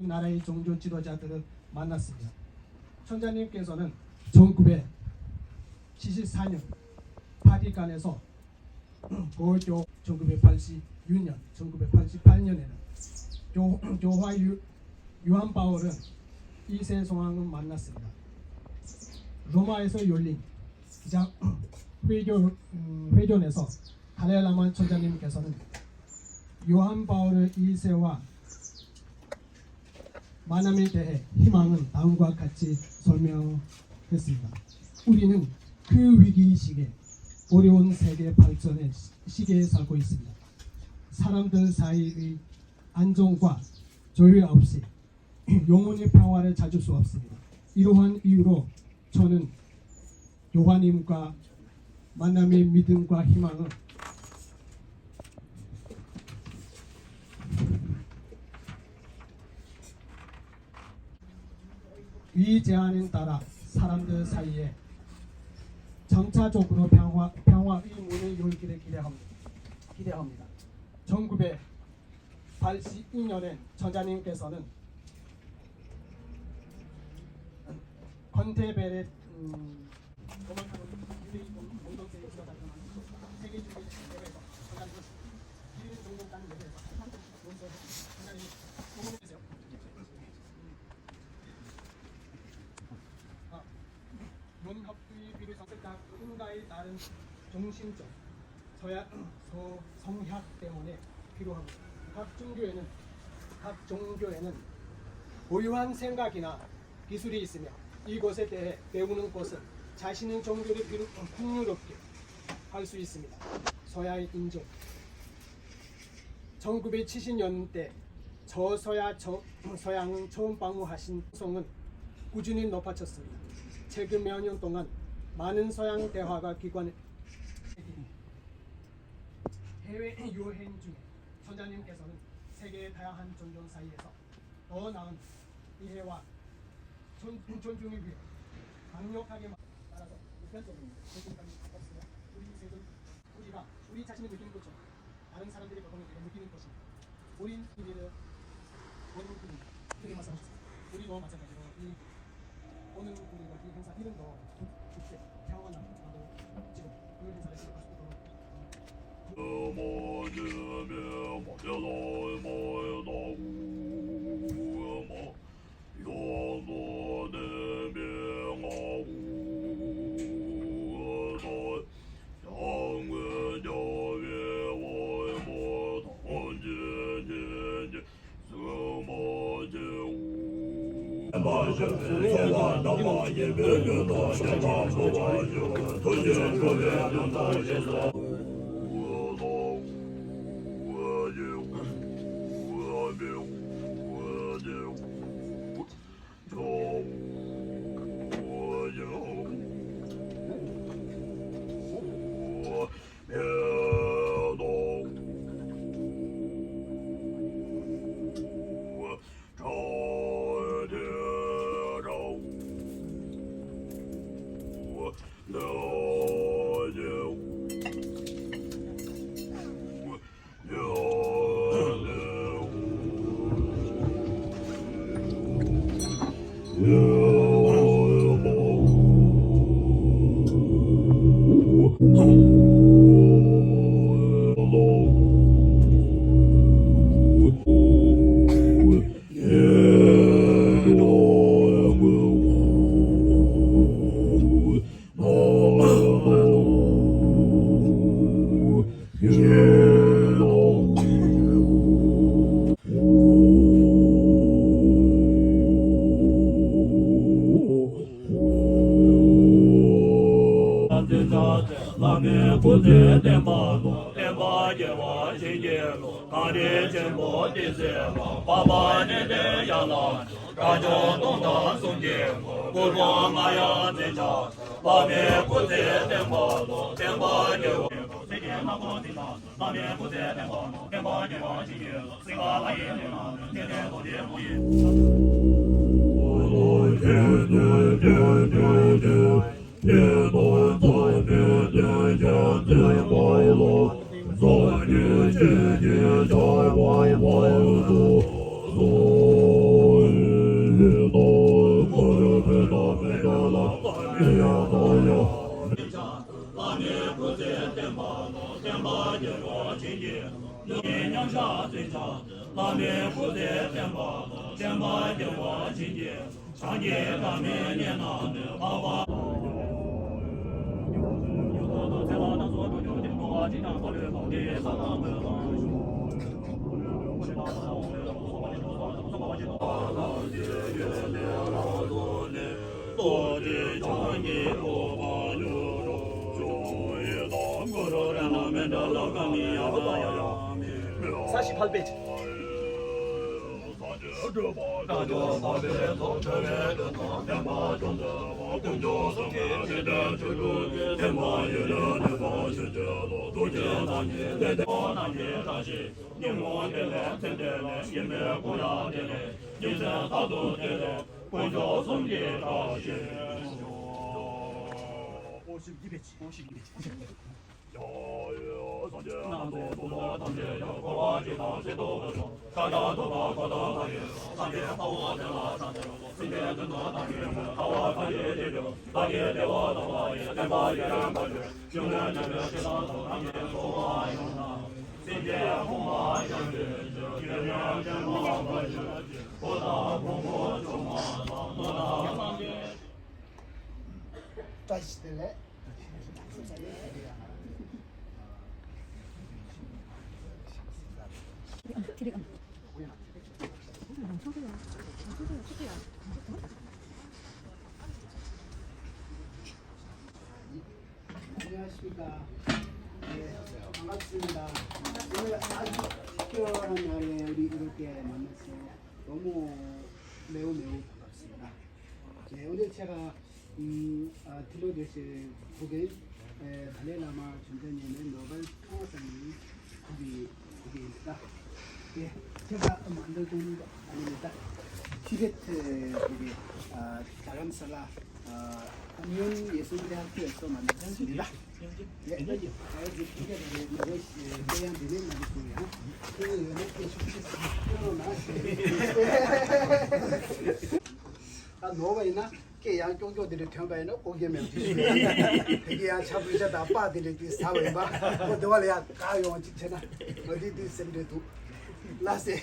나라의 종교 지도자들을 만났습니다. 천자님께서는 1974년 바티칸에서 고교 1986년, 1988년에는 교화 요한 바울은 이세 성왕을 만났습니다. 로마에서 열린 회견에서 달라이라마 천자님께서는 요한 바울 2세와 만남에 대해 희망은 다음과 같이 설명했습니다. 우리는 그 위기 시기에 어려운 세계 발전의 시기에 살고 있습니다. 사람들 사이의 안정과 조율 없이 영원히 평화를 찾을 수 없습니다. 이러한 이유로 저는 요한님과 만남의 믿음과 희망을 이 제안에 따라 사람들 사이에 점차적으로 평화의 문을 열기를 기대합니다. 1982년에 전자님께서는 컨테베레 공동체에 지어졌던 세계 주의 대회에서 전자님은 기린 종족단 대회에서 전자님이 공헌했어요. 연합주의 비롯한 인가에 따른 정신적 성향 때문에 필요합니다. 각 종교에는 고유한 생각이나 기술이 있으며 이것에 대해 배우는 것은 자신의 종교를 풍요롭게 할 수 있습니다. 서야의 인종 1970년대 서양을 처음 방문하신 성은 꾸준히 높아졌습니다. 최근 몇 년 동안 많은 서양 대화가 기관 해외 여행 중에 선자님께서는 세계의 다양한 종교 사이에서 더 나은 이해와 존중을 위해 강력하게 따라서 보편적인 존중감이 없으며 우리 자신을 느끼는 것처럼 다른 사람들이 그것을 느끼는 것입니다. 우린 이를 원룸입니다. 그렇게 말씀하셨습니다. 우리도 마찬가지로 이 오늘 우리가 이 행사 이름도 깊게 평안하고 지금 그 행사를 시작할 수 있도록 Hãy subscribe cho kênh Ghiền Mì Gõ để không bỏ lỡ 다시들래? 안녕하십니까. 네, 반갑습니다. 오늘 아주 특별한 날에 우리 이렇게 만나서 너무 매우 반갑습니다. 네, 오늘 제가 들려주실 곡은 달라이라마 존자님의 노벨 평화상이 곡입니다. 예, 제가 만들고 있는 거 아닙니다. 티베트 곡이 다람살라 한문예술대학교에서 만들었습니다. 네, 여기 티베트의 대양 되는 말이고요. 그 연합회 속에서 노가 있나? 게 양쪽들이 평가에는 오게면 되게 야 차부자다 아빠들이 사회 봐. 너와야 가요 직체나 어디도 있는데도 라세.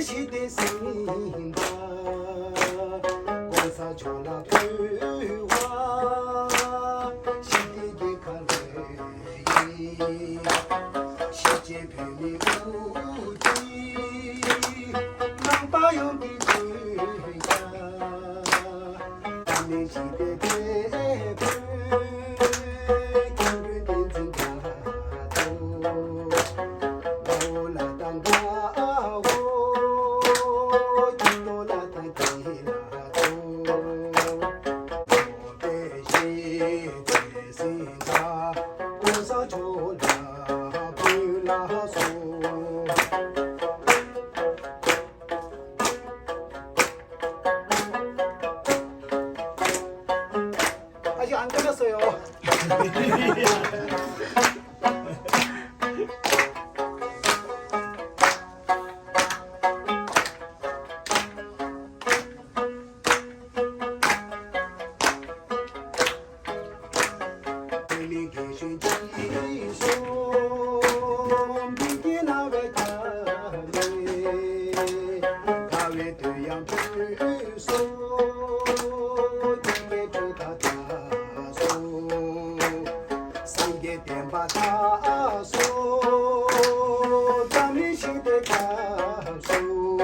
시대생인가 고사 전화 불와 시제 뱀이 우지 남바용기 들자 남의 시대 대배 경륜 인생가도 올라당 가고 올라당 지나도 오대시 대신가 웃어줘라 불러서 아직 안 끝났어요. 미 계신 지소 미기나 외가네 가외 대양 불소 이게 주다 다소 상계 댐바다소 잠이 시대 가소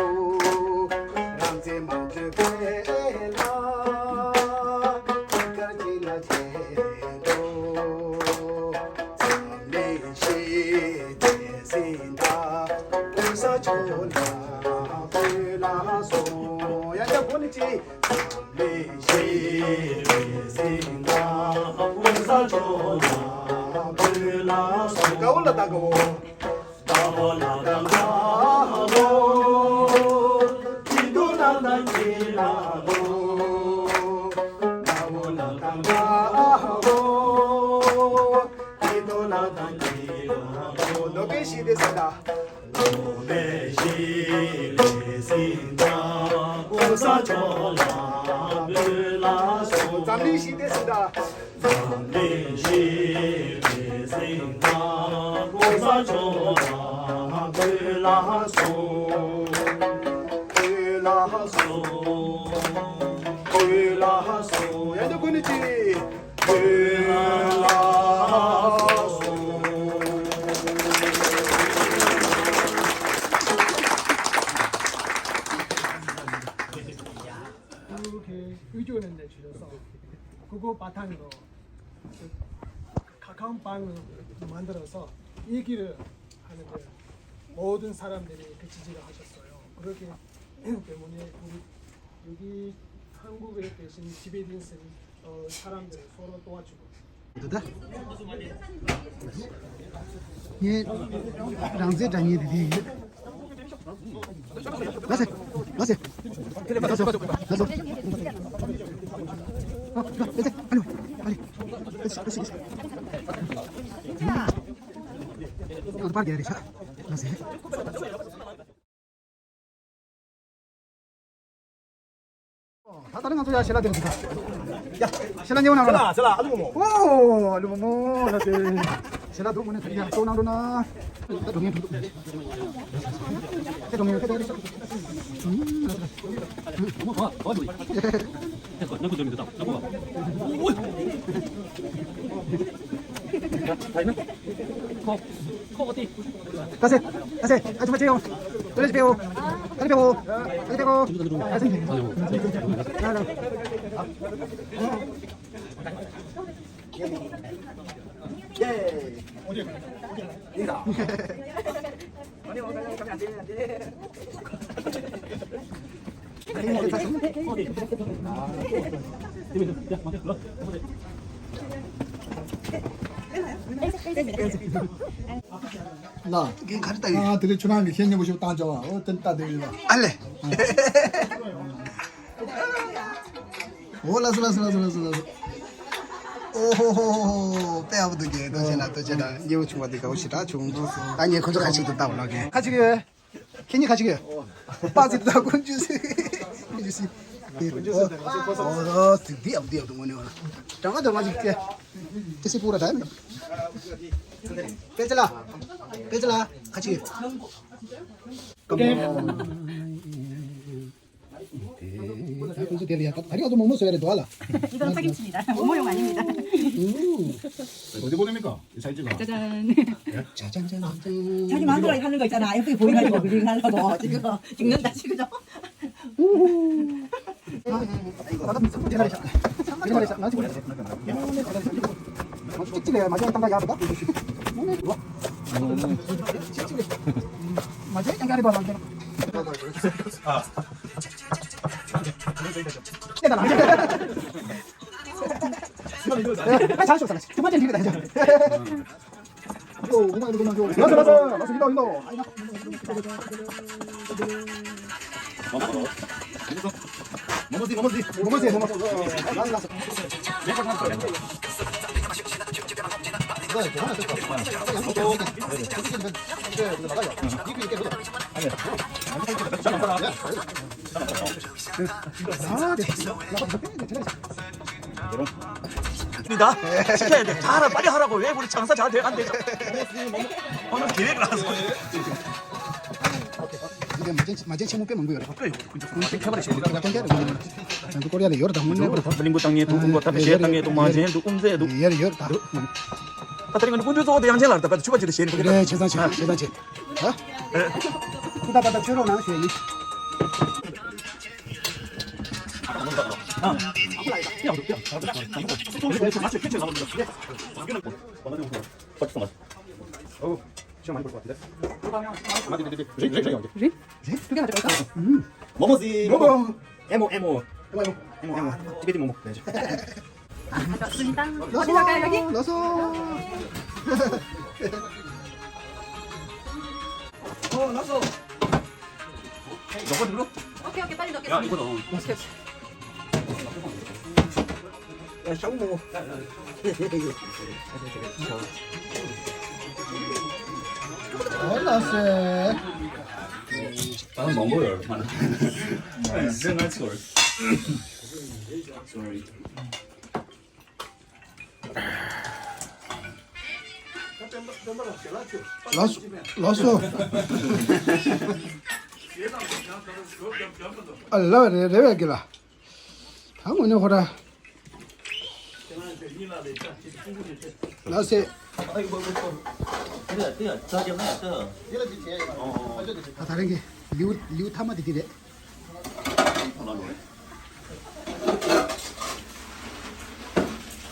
랑제 만주 베라 이까지나 제도 삼리시 대신다 웃어줘라 불러서 야자 보냈지 삼리시 대신다 웃어줘라 불러서 가 올라다고 나올라다고 기도난다 기라고 나올라다고 기도난다 기라고 너게 시대사다 너게 시대신다 웃어줘라 불러서 잠리 시대사다 잠리 시대신다 웃어줘라 불러서 불러서 야자 보냈지 불러서 이렇게 의존을 내주셔서 그거 바탕으로 그 카카오빵을 만들어서 얘기를 하는데 모든 사람들이 그 지지를 하셨어요. 그렇기 때문에 우리 여기 한국에 계신 티베탄 사람들 서로 도와주고. 다 ये रंगसे चाहिए दीदी बस बस बस बस और पार गया रे बस 다 다른 감소야 신라 됩니다. 야 신라 내고 나오나? 신라 아주 뭐. 오 아주 뭐 나한테 신라 도 보내 드리야 또 나오나? 나 동행 도. 동행 해도 돼. 뭐 봐. 어디. 나고 좀 있다. 나고 봐. 오. 다 있나? 코 어디? 가세 가세 아주 맞지요. 돌려지 빼고 다리 빼고 다리 빼고 가세. 나나. 예. 어디? 이다. 아니 오늘 가면 안 돼. 안 돼. 나 이게 가르다 이게. 아, 되게 준한 게 현재 보시고 딱 좋아. 어떤 따들 봐. 알레. 올라서. 오호호호 빼아부드게 도제나 이거 중과디가 오시다 중도 아니 건조 같이 또 따올라게 같이 게 괜히 같이 게 빠지다 군주시 군주시 드디어 동원해 오나 장가 더 맞을게 뜻이 보라 다 빼질라 같이 게 되리야. 다리가 좀 먹어서 그래 도와라. 이건 파김치입니다. 모모용 아닙니다. 어디 보냅니까? 이 사이즈가. 짜잔. 짜잔짠. 자기 마누라 하는 거 있잖아. 예쁘게 보이가지고 그림 하려고 지금 찍는다 지금. 찍찍해 마지막 땅까지 하거든. 마지막 땅까지 봐. 잘 쏘잖아. 두 번째 되게 다니죠. 맞아. 이거. 뭐지? 니다 시켜야 돼. 잘하 빨리 하라고. 왜 우리 장사 잘 돼간대. 오늘 계획을 하서. 이게 마제 채무 빼면 뭐야? 그 꼬리야 열다 문 내버려. berlinggu tangi tu unggot tapi saya tangi tu maje tu umze tu. 열 다. Katanya kan kunju tu yang jalan tapi coba jadi sini. 그래 재산치. 어? 받아 주로 나셔 뭐뭐지? 먹어. 에모. 찌개지 뭐 먹. 맞습니다. 어디 갈까요 여기? 넣어서. 나서. 너거 눌러? 오케이 빨리 넣겠습니다. 야, 이거 넣어. 야, 쌍모. 올라왔어. 나는 몽골. 생활 걸. Sorry. 라쏘. 알라 레벨기라. 당연히 호라. 라세. 다른 게 리우 타마디 기래.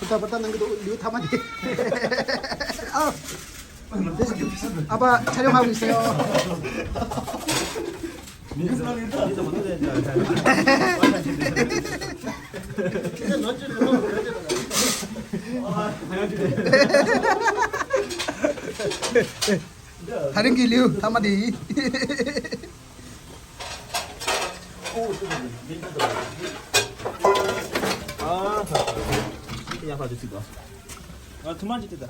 부터 난 것도 리우 타마디. 아빠 촬영하고 있어요. 다른 게 리우 타마디. 그냥 봐주시고. 아, 두만 짓다.